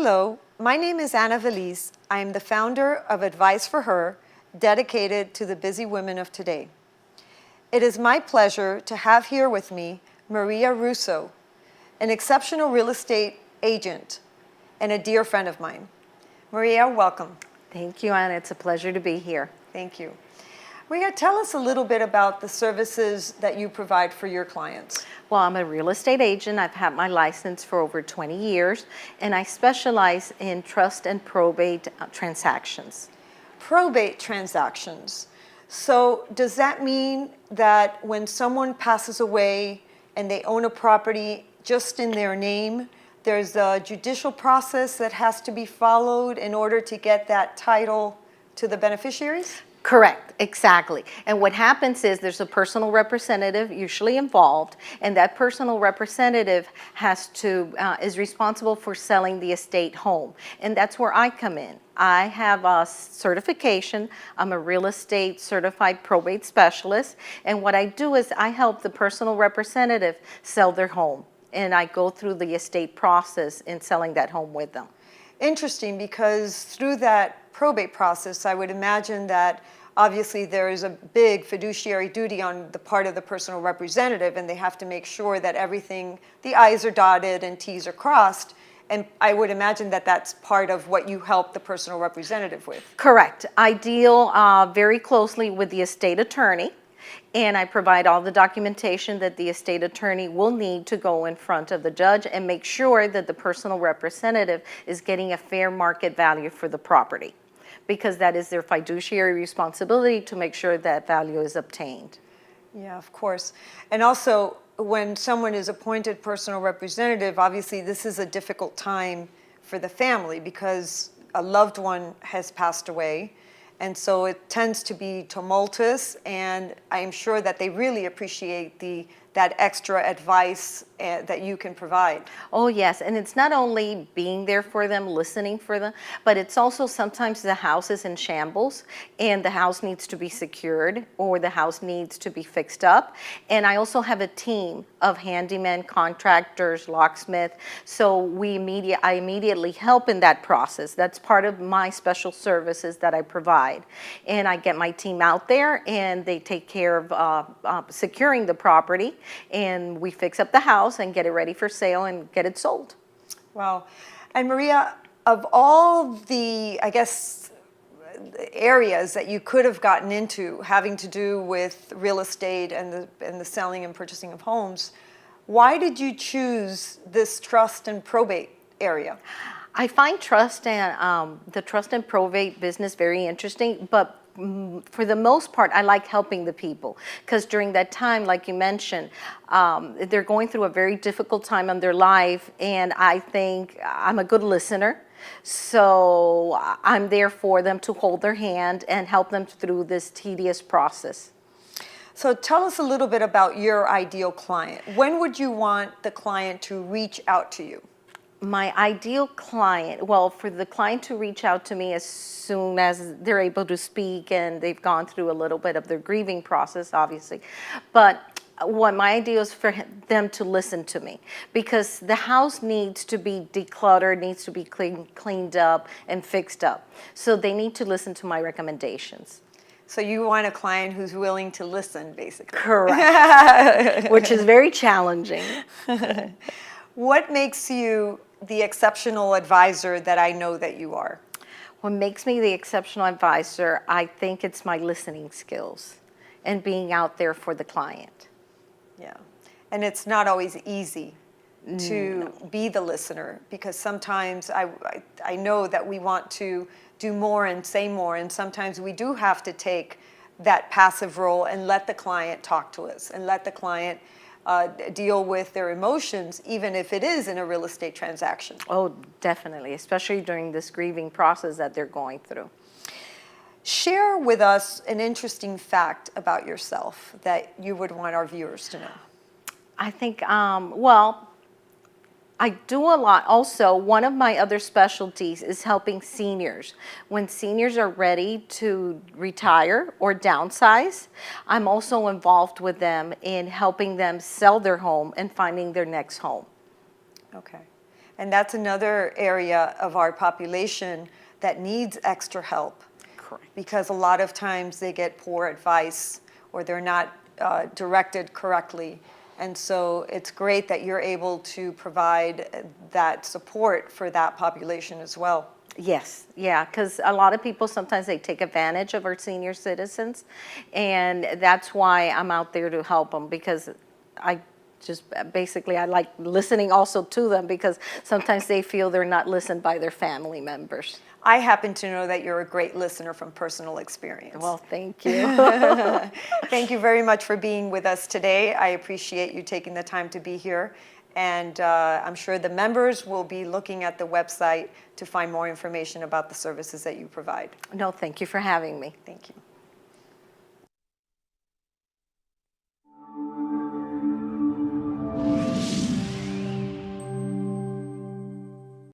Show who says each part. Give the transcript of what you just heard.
Speaker 1: Hello, my name is Anna Veliz. I am the founder of Advice for Her, dedicated to the busy women of today. It is my pleasure to have here with me Maria Russo, an exceptional real estate agent and a dear friend of mine. Maria, welcome.
Speaker 2: Thank you, Anna. It's a pleasure to be here.
Speaker 1: Thank you. Maria, tell us a little bit about the services that you provide for your clients.
Speaker 2: Well, I'm a real estate agent. I've had my license for over 20 years, and I specialize in trust and probate transactions.
Speaker 1: Probate transactions. So does that mean that when someone passes away and they own a property just in their name, there's a judicial process that has to be followed in order to get that title to the beneficiaries?
Speaker 2: Correct, exactly. And what happens is there's a personal representative usually involved, and that personal representative is responsible for selling the estate home. And that's where I come in. I have a certification. I'm a real estate certified probate specialist. And what I do is I help the personal representative sell their home. And I go through the estate process in selling that home with them.
Speaker 1: Interesting, because through that probate process, I would imagine that obviously there is a big fiduciary duty on the part of the personal representative, and they have to make sure that everything, the I's are dotted and T's are crossed. And I would imagine that that's part of what you help the personal representative with.
Speaker 2: Correct. I deal very closely with the estate attorney, and I provide all the documentation that the estate attorney will need to go in front of the judge and make sure that the personal representative is getting a fair market value for the property, because that is their fiduciary responsibility to make sure that value is obtained.
Speaker 1: Yeah, of course. And also, when someone is appointed personal representative, obviously this is a difficult time for the family because a loved one has passed away. And so it tends to be tumultuous, and I am sure that they really appreciate that extra advice that you can provide.
Speaker 2: Oh yes, and it's not only being there for them, listening for them, but it's also sometimes the house is in shambles and the house needs to be secured or the house needs to be fixed up. And I also have a team of handymen, contractors, locksmith, so I immediately help in that process. That's part of my special services that I provide. And I get my team out there and they take care of securing the property, and we fix up the house and get it ready for sale and get it sold.
Speaker 1: Wow. And Maria, of all the, I guess, areas that you could have gotten into having to do with real estate and the selling and purchasing of homes, why did you choose this trust and probate area?
Speaker 2: I find trust and the trust and probate business very interesting, but for the most part, I like helping the people, because during that time, like you mentioned, they're going through a very difficult time in their life, and I think I'm a good listener. So I'm there for them to hold their hand and help them through this tedious process.
Speaker 1: So tell us a little bit about your ideal client. When would you want the client to reach out to you?
Speaker 2: My ideal client, well, for the client to reach out to me as soon as they're able to speak and they've gone through a little bit of their grieving process, obviously. But what my idea is for them to listen to me, because the house needs to be decluttered, needs to be cleaned up and fixed up. So they need to listen to my recommendations.
Speaker 1: So you want a client who's willing to listen, basically.
Speaker 2: Correct. Which is very challenging.
Speaker 1: What makes you the exceptional advisor that I know that you are?
Speaker 2: What makes me the exceptional advisor, I think it's my listening skills and being out there for the client.
Speaker 1: Yeah. And it's not always easy to be the listener, because sometimes I know that we want to do more and say more, and sometimes we do have to take that passive role and let the client talk to us and let the client deal with their emotions, even if it is in a real estate transaction.
Speaker 2: Oh, definitely, especially during this grieving process that they're going through.
Speaker 1: Share with us an interesting fact about yourself that you would want our viewers to know.
Speaker 2: I think, well, I do a lot. Also, one of my other specialties is helping seniors. When seniors are ready to retire or downsize, I'm also involved with them in helping them sell their home and finding their next home.
Speaker 1: Okay. And that's another area of our population that needs extra help.
Speaker 2: Correct.
Speaker 1: Because a lot of times they get poor advice or they're not directed correctly. And so it's great that you're able to provide that support for that population as well.
Speaker 2: Yes, yeah, because a lot of people sometimes they take advantage of our senior citizens, and that's why I'm out there to help them, because I just basically I like listening also to them, because sometimes they feel they're not listened by their family members.
Speaker 1: I happen to know that you're a great listener from personal experience.
Speaker 2: Well, thank you.
Speaker 1: Thank you very much for being with us today. I appreciate you taking the time to be here. And I'm sure the members will be looking at the website to find more information about the services that you provide.
Speaker 2: No, thank you for having me.
Speaker 1: Thank you.